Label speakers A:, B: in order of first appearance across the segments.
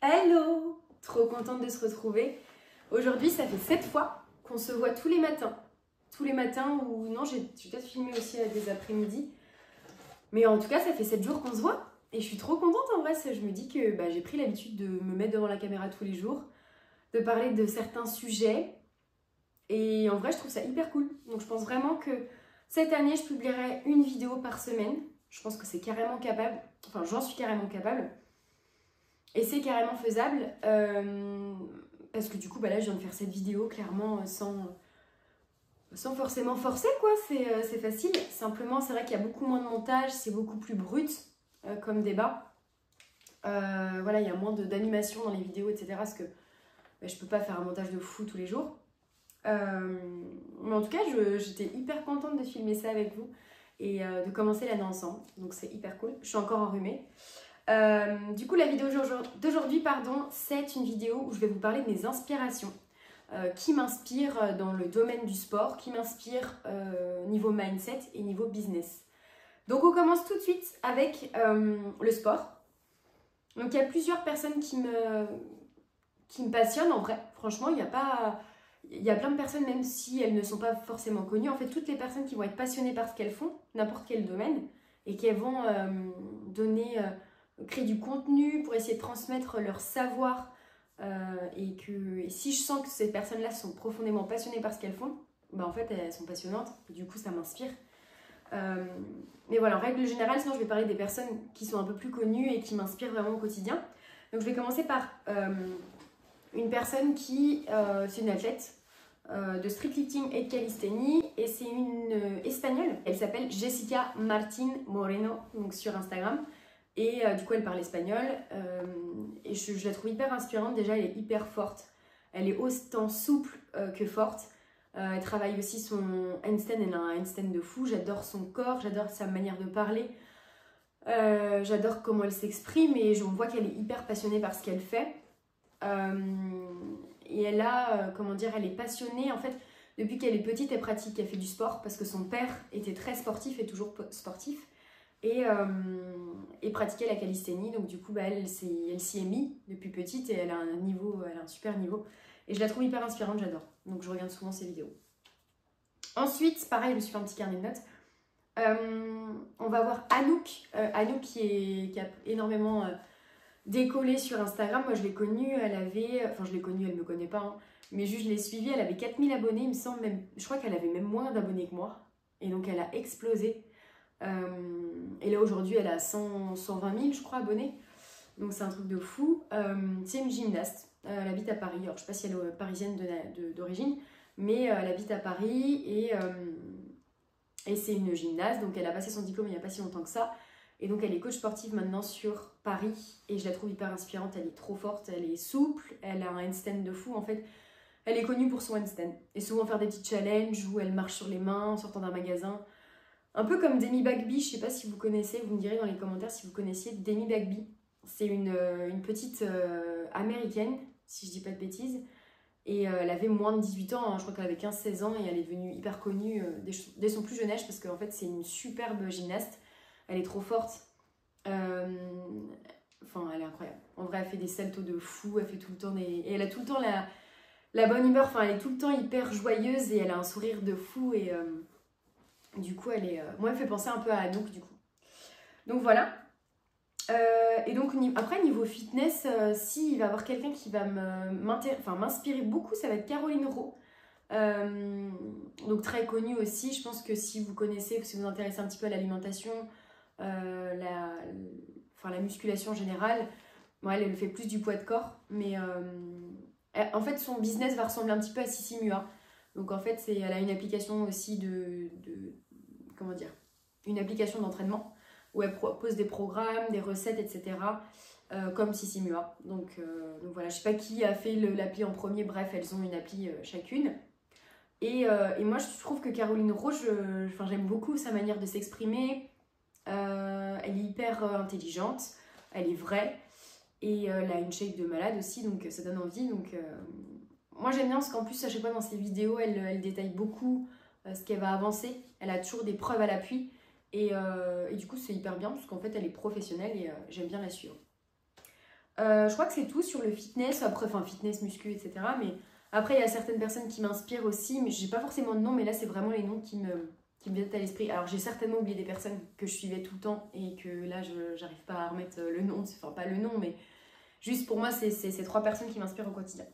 A: Hello! Trop contente de se retrouver. Aujourd'hui, ça fait 7 fois qu'on se voit tous les matins. Tous les matins ou non, j'ai peut-être filmé aussi des après-midi. Mais en tout cas, ça fait 7 jours qu'on se voit. Et je suis trop contente en vrai. Je me dis que j'ai pris l'habitude de me mettre devant la caméra tous les jours, de parler de certains sujets. Et en vrai, je trouve ça hyper cool. Donc je pense vraiment que cette année, je publierai une vidéo par semaine. Je pense que c'est carrément capable. Enfin, j'en suis carrément capable. Et c'est carrément faisable. Parce que du coup, là, je viens de faire cette vidéo clairement sans forcément forcer, quoi. C'est facile. Simplement, c'est vrai qu'il y a beaucoup moins de montage. C'est beaucoup plus brut comme débat. Voilà, il y a moins d'animation dans les vidéos, etc. Parce que je peux pas faire un montage de fou tous les jours. Mais en tout cas, j'étais hyper contente de filmer ça avec vous et de commencer l'année ensemble. Donc c'est hyper cool. Je suis encore enrhumée. Du coup, la vidéo d'aujourd'hui, c'est une vidéo où je vais vous parler de mes inspirations qui m'inspirent dans le domaine du sport, qui m'inspirent niveau mindset et niveau business. Donc on commence tout de suite avec le sport. Donc il y a plusieurs personnes qui me passionnent en vrai. Franchement, il y a plein de personnes, même si elles ne sont pas forcément connues. En fait, toutes les personnes qui vont être passionnées par ce qu'elles font, n'importe quel domaine, et qui vont créer du contenu pour essayer de transmettre leur savoir. Et si je sens que ces personnes-là sont profondément passionnées par ce qu'elles font, en fait, elles sont passionnantes. Et du coup, ça m'inspire. Mais voilà, en règle générale, sinon je vais parler des personnes qui sont un peu plus connues et qui m'inspirent vraiment au quotidien. Donc je vais commencer par une personne qui, c'est une athlète de streetlifting et de calisthénie, et c'est une espagnole. Elle s'appelle Jessica Martín Moreno, donc sur Instagram, et du coup elle parle espagnol, et je la trouve hyper inspirante. Déjà, elle est hyper forte, elle est autant souple que forte. Elle travaille aussi son handstand, elle a un handstand de fou. J'adore son corps, j'adore sa manière de parler, j'adore comment elle s'exprime, et on voit qu'elle est hyper passionnée par ce qu'elle fait. Et elle a, elle est passionnée en fait. Depuis qu'elle est petite, elle fait du sport parce que son père était très sportif et toujours sportif, et pratiquait la calisthénie. Donc du coup, elle s'y est mise depuis petite, et elle a un super niveau. Et je la trouve hyper inspirante, j'adore. Donc je regarde souvent ses vidéos. Ensuite, pareil, je me suis fait un petit carnet de notes. On va voir Anouk. Anouk qui a énormément décollé sur Instagram. Moi, je l'ai connue, elle me connaît pas, hein, mais juste je l'ai suivie, elle avait 4000 abonnés, il me semble même. Je crois qu'elle avait même moins d'abonnés que moi. Et donc, elle a explosé. Et là, aujourd'hui, elle a 120 000, je crois, abonnés. Donc, c'est un truc de fou. C'est une gymnaste. Elle habite à Paris. Alors, je ne sais pas si elle est parisienne d'origine, mais elle habite à Paris, et c'est une gymnaste. Donc, elle a passé son diplôme il n'y a pas si longtemps que ça. Et donc, elle est coach sportive maintenant sur Paris. Et je la trouve hyper inspirante. Elle est trop forte, elle est souple, elle a un handstand de fou. En fait, elle est connue pour son handstand. Et souvent faire des petits challenges où elle marche sur les mains en sortant d'un magasin. Un peu comme Demi Bagby. Je ne sais pas si vous connaissez. Vous me direz dans les commentaires si vous connaissiez Demi Bagby. C'est une petite américaine, si je dis pas de bêtises. Et elle avait moins de 18 ans, hein. Je crois qu'elle avait 15-16 ans, et elle est devenue hyper connue dès son plus jeune âge, parce qu'en fait c'est une superbe gymnaste. Elle est trop forte. Enfin, elle est incroyable. En vrai, elle fait des saltos de fou, elle fait tout le temps et elle a tout le temps la bonne humeur. Enfin, elle est tout le temps hyper joyeuse, et elle a un sourire de fou, et du coup, moi, elle me fait penser un peu à Anouk, du coup. Donc voilà. Et donc après, niveau fitness, il va y avoir quelqu'un qui va m'inspirer beaucoup, ça va être Caroline Rowe. Donc très connue aussi. Je pense que si vous connaissez, si vous vous intéressez un petit peu à l'alimentation, la musculation en général, elle fait plus du poids de corps, mais en fait son business va ressembler un petit peu à Sissi Mua. Donc en fait, elle a une application aussi une application d'entraînement où elle propose des programmes, des recettes, etc. Comme Sissi Mua. Donc voilà, je sais pas qui a fait l'appli en premier, bref, elles ont une appli chacune. Et moi, je trouve que Caroline Rowe, j'aime beaucoup sa manière de s'exprimer. Elle est hyper intelligente, elle est vraie, et elle a une shape de malade aussi, donc ça donne envie. Donc moi, j'aime bien parce qu'en plus, à chaque fois dans ses vidéos, elle détaille beaucoup ce qu'elle va avancer. Elle a toujours des preuves à l'appui. Et du coup, c'est hyper bien parce qu'en fait, elle est professionnelle, et j'aime bien la suivre. Je crois que c'est tout sur le fitness, après, enfin fitness, muscu, etc. Mais après, il y a certaines personnes qui m'inspirent aussi, mais j'ai pas forcément de nom, mais là, c'est vraiment les noms qui me viennent à l'esprit. Alors, j'ai certainement oublié des personnes que je suivais tout le temps et que là, j'arrive pas à remettre le nom, enfin pas le nom, mais juste pour moi, c'est ces 3 personnes qui m'inspirent au quotidien.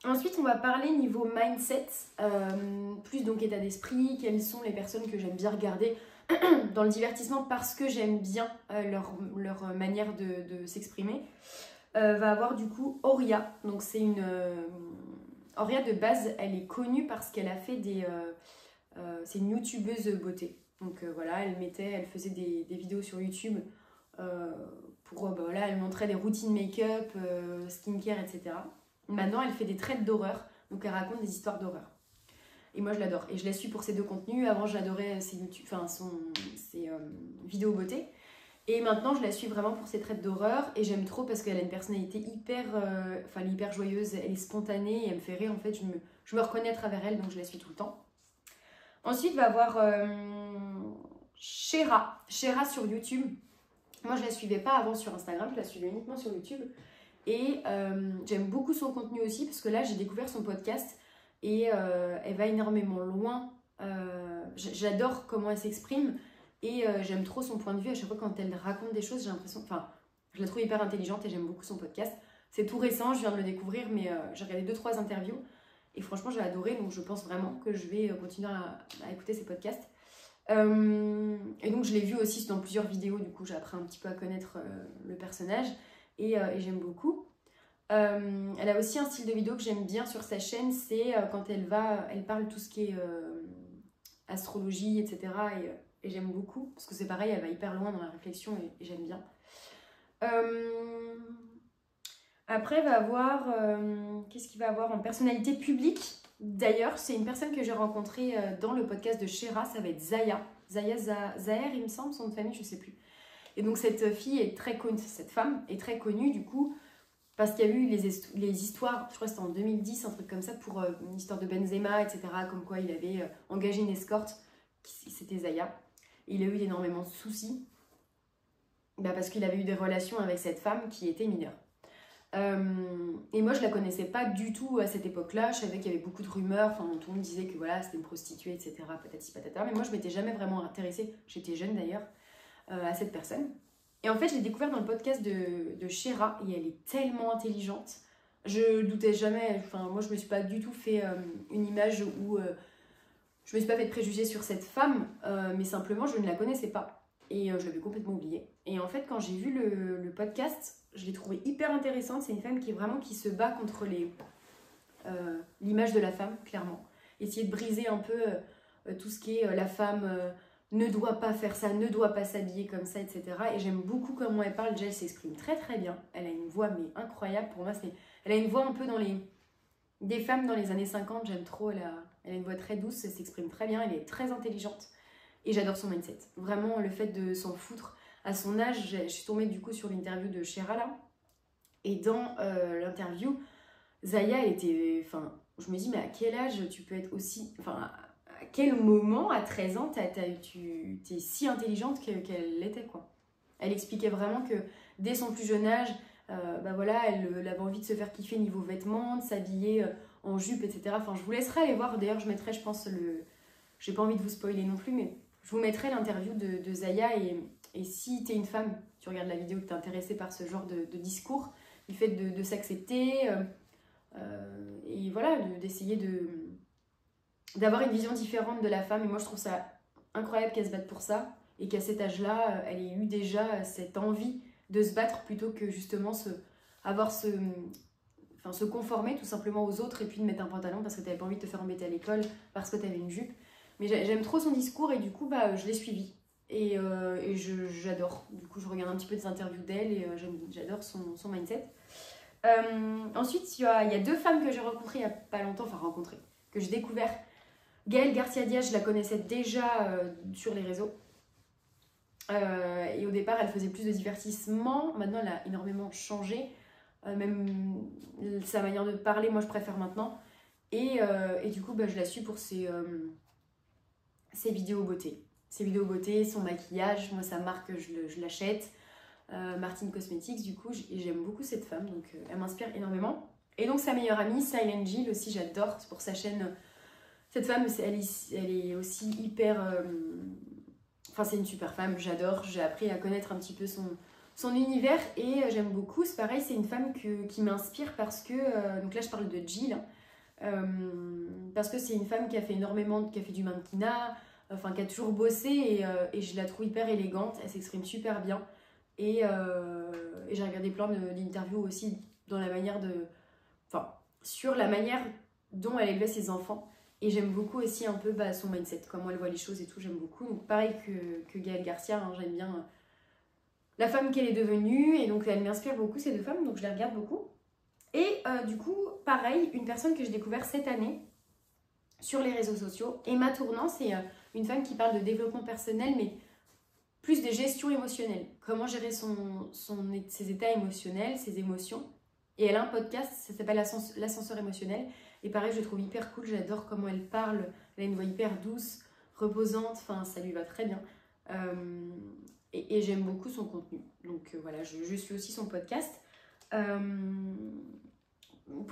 A: Ensuite, on va parler niveau mindset, plus donc état d'esprit, quelles sont les personnes que j'aime bien regarder dans le divertissement parce que j'aime bien leur manière de s'exprimer. Va avoir du coup Auria. Donc c'est une... Auria de base, elle est connue parce qu'elle a fait des... c'est une youtubeuse beauté. Donc voilà, elle faisait des vidéos sur YouTube pour... voilà, elle montrait des routines make-up, skincare, etc. Maintenant, elle fait des traits d'horreur. Donc elle raconte des histoires d'horreur. Et moi, je l'adore. Et je la suis pour ses 2 contenus. Avant, j'adorais ses vidéos beauté. Et maintenant, je la suis vraiment pour ses traits d'horreur. Et j'aime trop parce qu'elle a une personnalité elle est hyper joyeuse. Elle est spontanée et elle me fait rire. En fait, je me reconnais à travers elle, donc je la suis tout le temps. Ensuite, va avoir Shera. Shera sur YouTube. Moi, je la suivais pas avant sur Instagram. Je la suivais uniquement sur YouTube. Et j'aime beaucoup son contenu aussi parce que là, j'ai découvert son podcast. Et elle va énormément loin. J'adore comment elle s'exprime et j'aime trop son point de vue. À chaque fois quand elle raconte des choses, j'ai l'impression... Enfin, je la trouve hyper intelligente et j'aime beaucoup son podcast. C'est tout récent, je viens de le découvrir, mais j'ai regardé 2-3 interviews et franchement j'ai adoré, donc je pense vraiment que je vais continuer à écouter ses podcasts. Et donc je l'ai vu aussi dans plusieurs vidéos, du coup j'ai appris un petit peu à connaître le personnage et j'aime beaucoup. Elle a aussi un style de vidéo que j'aime bien sur sa chaîne, c'est quand elle parle tout ce qui est astrologie, etc. Et j'aime beaucoup, parce que c'est pareil, elle va hyper loin dans la réflexion et j'aime bien. Après, elle va avoir, qu'est-ce qu'il va avoir en personnalité publique? D'ailleurs, c'est une personne que j'ai rencontrée dans le podcast de Shera, ça va être Zaya. Zaher, il me semble, son nom de famille, je sais plus. Et donc cette fille est très connue, cette femme est très connue du coup, parce qu'il y a eu les histoires, je crois que c'était en 2010, un truc comme ça, pour une histoire de Benzema, etc. Comme quoi il avait engagé une escorte, c'était Zaya. Et il a eu énormément de soucis, parce qu'il avait eu des relations avec cette femme qui était mineure. Et moi je la connaissais pas du tout à cette époque-là, je savais qu'il y avait beaucoup de rumeurs, enfin tout le monde disait que voilà, c'était une prostituée, etc. Patati patata, mais moi je m'étais jamais vraiment intéressée, j'étais jeune d'ailleurs, à cette personne. Et en fait, je l'ai découvert dans le podcast de Shera et elle est tellement intelligente. Je doutais jamais, enfin moi je me suis pas du tout fait une image où je me suis pas fait de préjugés sur cette femme, mais simplement je ne la connaissais pas et je l'avais complètement oubliée. Et en fait, quand j'ai vu le podcast, je l'ai trouvée hyper intéressante. C'est une femme qui se bat contre l'image de la femme, clairement. Essayer de briser un peu tout ce qui est la femme... ne doit pas faire ça, ne doit pas s'habiller comme ça, etc. Et j'aime beaucoup comment elle parle. Déjà, elle s'exprime très très bien. Elle a une voix mais incroyable. Pour moi, elle a une voix un peu des femmes dans les années 50. J'aime trop. Elle a une voix très douce, elle s'exprime très bien. Elle est très intelligente. Et j'adore son mindset. Vraiment, le fait de s'en foutre. À son âge, je suis tombée du coup sur l'interview de Shera là. Et dans l'interview, Zaya, elle était... Enfin, je me dis, mais à quel âge tu peux être aussi... Enfin, à quel moment, à 13 ans, tu es si intelligente qu'elle l'était, quoi. Elle expliquait vraiment que dès son plus jeune âge, voilà, elle avait envie de se faire kiffer niveau vêtements, de s'habiller en jupe, etc. Enfin, je vous laisserai aller voir. D'ailleurs, je mettrai, je pense, j'ai pas envie de vous spoiler non plus, mais je vous mettrai l'interview de Zaya. Et si tu es une femme, tu regardes la vidéo, que tu es intéressée par ce genre de discours, du fait de s'accepter, et voilà, d'essayer d'avoir une vision différente de la femme. Et moi je trouve ça incroyable qu'elle se batte pour ça et qu'à cet âge-là elle ait eu déjà cette envie de se battre plutôt que justement se conformer tout simplement aux autres et puis de mettre un pantalon parce que t'avais pas envie de te faire embêter à l'école parce que t'avais une jupe. Mais j'aime trop son discours et du coup je l'ai suivi et j'adore. Du coup je regarde un petit peu des interviews d'elle et j'adore son mindset. Ensuite il y a 2 femmes que j'ai rencontrées il y a pas longtemps, que j'ai découvert. Gaëlle Garcia Diaz, je la connaissais déjà sur les réseaux. Et au départ, elle faisait plus de divertissement. Maintenant, elle a énormément changé. Même sa manière de parler, moi, je préfère maintenant. Et du coup, je la suis pour ses vidéos beauté. Ses vidéos beauté, son maquillage. Moi, sa marque, je l'achète. Martine Cosmetics du coup, et j'aime beaucoup cette femme, donc elle m'inspire énormément. Et donc sa meilleure amie, Silent Jill aussi, j'adore pour sa chaîne. Cette femme, elle est aussi hyper... Enfin, c'est une super femme, j'adore. J'ai appris à connaître un petit peu son univers et j'aime beaucoup. C'est pareil, c'est une femme qui m'inspire parce que... donc là, je parle de Jill. Parce que c'est une femme qui a fait énormément, qui a fait du mannequinat, enfin, qui a toujours bossé et je la trouve hyper élégante. Elle s'exprime super bien. Et j'ai regardé plein d'interviews aussi dans la manière de... Enfin, sur la manière dont elle élevait ses enfants. Et j'aime beaucoup aussi un peu son mindset, comment elle voit les choses et tout, j'aime beaucoup. Donc pareil que Gaëlle Garcia, hein, j'aime bien la femme qu'elle est devenue. Et donc elle m'inspire beaucoup, ces deux femmes, donc je les regarde beaucoup. Et du coup, pareil, une personne que j'ai découvert cette année sur les réseaux sociaux, Emma Tournant, c'est une femme qui parle de développement personnel, mais plus de gestion émotionnelle. Comment gérer ses états émotionnels, ses émotions. Et elle a un podcast, ça s'appelle l'ascenseur émotionnel. Et pareil, je le trouve hyper cool, j'adore comment elle parle. Elle a une voix hyper douce, reposante, enfin ça lui va très bien. Et j'aime beaucoup son contenu. Donc voilà, je suis aussi son podcast. Pour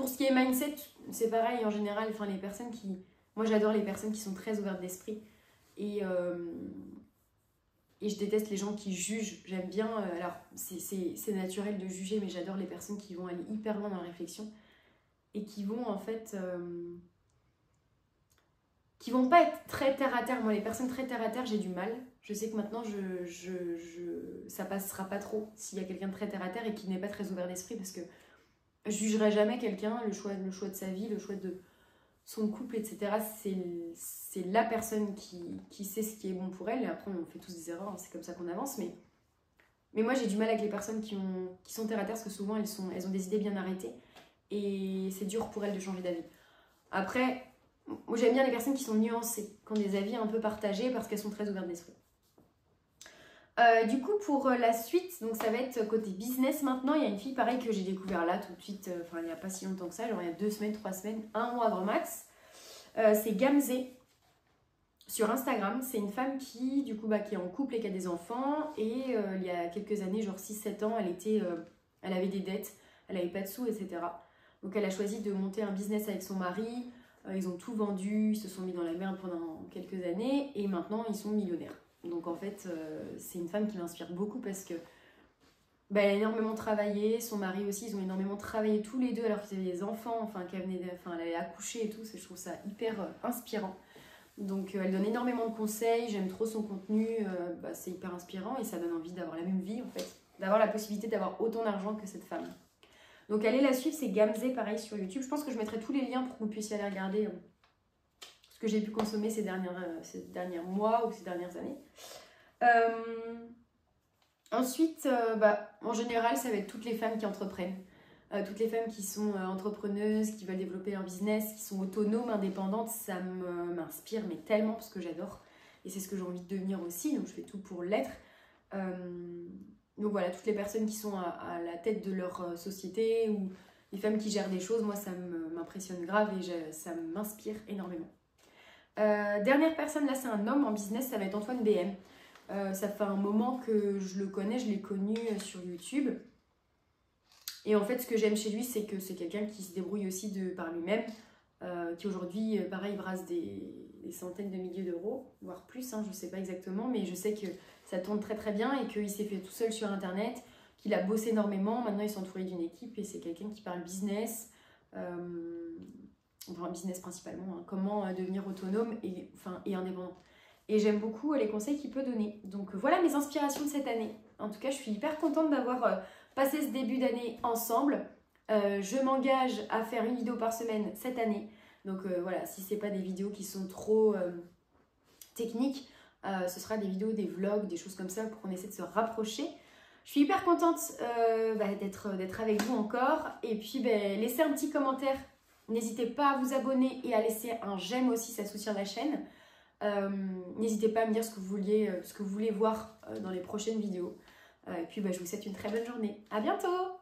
A: ce qui est mindset, c'est pareil en général, enfin les personnes qui... Moi j'adore les personnes qui sont très ouvertes d'esprit. Et je déteste les gens qui jugent. J'aime bien... alors c'est naturel de juger, mais j'adore les personnes qui vont aller hyper loin dans la réflexion. Et qui vont en fait... qui vont pas être très terre à terre. Moi, les personnes très terre à terre, j'ai du mal. Je sais que maintenant, ça passera pas trop s'il y a quelqu'un de très terre à terre et qui n'est pas très ouvert d'esprit, parce que je jugerai jamais quelqu'un, le choix de sa vie, le choix de son couple, etc. C'est la personne qui sait ce qui est bon pour elle. Et après, on fait tous des erreurs, hein, c'est comme ça qu'on avance. Mais moi, j'ai du mal avec les personnes qui sont terre à terre, parce que souvent, elles ont des idées bien arrêtées. Et c'est dur pour elles de changer d'avis. Après, moi j'aime bien les personnes qui sont nuancées, qui ont des avis un peu partagés parce qu'elles sont très ouvertes d'esprit. Du coup, pour la suite, donc ça va être côté business maintenant. Il y a une fille pareil que j'ai découvert là tout de suite, enfin il n'y a pas si longtemps que ça, genre il y a 2 semaines, 3 semaines, 1 mois grand max. C'est Gamze sur Instagram. C'est une femme qui, du coup, qui est en couple et qui a des enfants. Et il y a quelques années, genre 6-7 ans, elle avait des dettes, elle n'avait pas de sous, etc. Donc elle a choisi de monter un business avec son mari, ils ont tout vendu, ils se sont mis dans la merde pendant quelques années et maintenant ils sont millionnaires. Donc en fait c'est une femme qui m'inspire beaucoup parce que elle a énormément travaillé, son mari aussi, ils ont énormément travaillé tous les deux alors qu'ils avaient des enfants, enfin elle avait accouché et tout, je trouve ça hyper inspirant. Donc elle donne énormément de conseils, j'aime trop son contenu, c'est hyper inspirant et ça donne envie d'avoir la même vie en fait, d'avoir la possibilité d'avoir autant d'argent que cette femme. Donc allez la suivre, c'est Gamze, pareil sur YouTube. Je pense que je mettrai tous les liens pour que vous puissiez aller regarder ce que j'ai pu consommer ces derniers mois ou ces dernières années. Ensuite, en général, ça va être toutes les femmes qui entreprennent. Toutes les femmes qui sont entrepreneuses, qui veulent développer leur business, qui sont autonomes, indépendantes, ça m'inspire mais tellement parce que j'adore. Et c'est ce que j'ai envie de devenir aussi, donc je fais tout pour l'être. Donc voilà, toutes les personnes qui sont à la tête de leur société ou les femmes qui gèrent des choses, moi ça m'impressionne grave et ça m'inspire énormément. Dernière personne, là c'est un homme en business, ça va être Antoine BM. Ça fait un moment que je le connais, je l'ai connu sur YouTube. Et en fait ce que j'aime chez lui, c'est que c'est quelqu'un qui se débrouille aussi par lui-même, qui aujourd'hui, pareil, brasse des centaines de milliers d'euros, voire plus, hein, je ne sais pas exactement, mais je sais que ça tourne très très bien et qu'il s'est fait tout seul sur internet, qu'il a bossé énormément, maintenant il s'est entouré d'une équipe et c'est quelqu'un qui parle business, business principalement, hein, comment devenir autonome et indépendant. Et j'aime beaucoup les conseils qu'il peut donner. Donc voilà mes inspirations de cette année. En tout cas, je suis hyper contente d'avoir passé ce début d'année ensemble. Je m'engage à faire une vidéo par semaine cette année. Donc voilà, si ce n'est pas des vidéos qui sont trop techniques, ce sera des vidéos, des vlogs, des choses comme ça pour qu'on essaie de se rapprocher. Je suis hyper contente d'être avec vous encore. Et puis laissez un petit commentaire. N'hésitez pas à vous abonner et à laisser un j'aime aussi, ça soutient la chaîne. N'hésitez pas à me dire ce que vous voulez voir dans les prochaines vidéos. Et puis je vous souhaite une très bonne journée. À bientôt!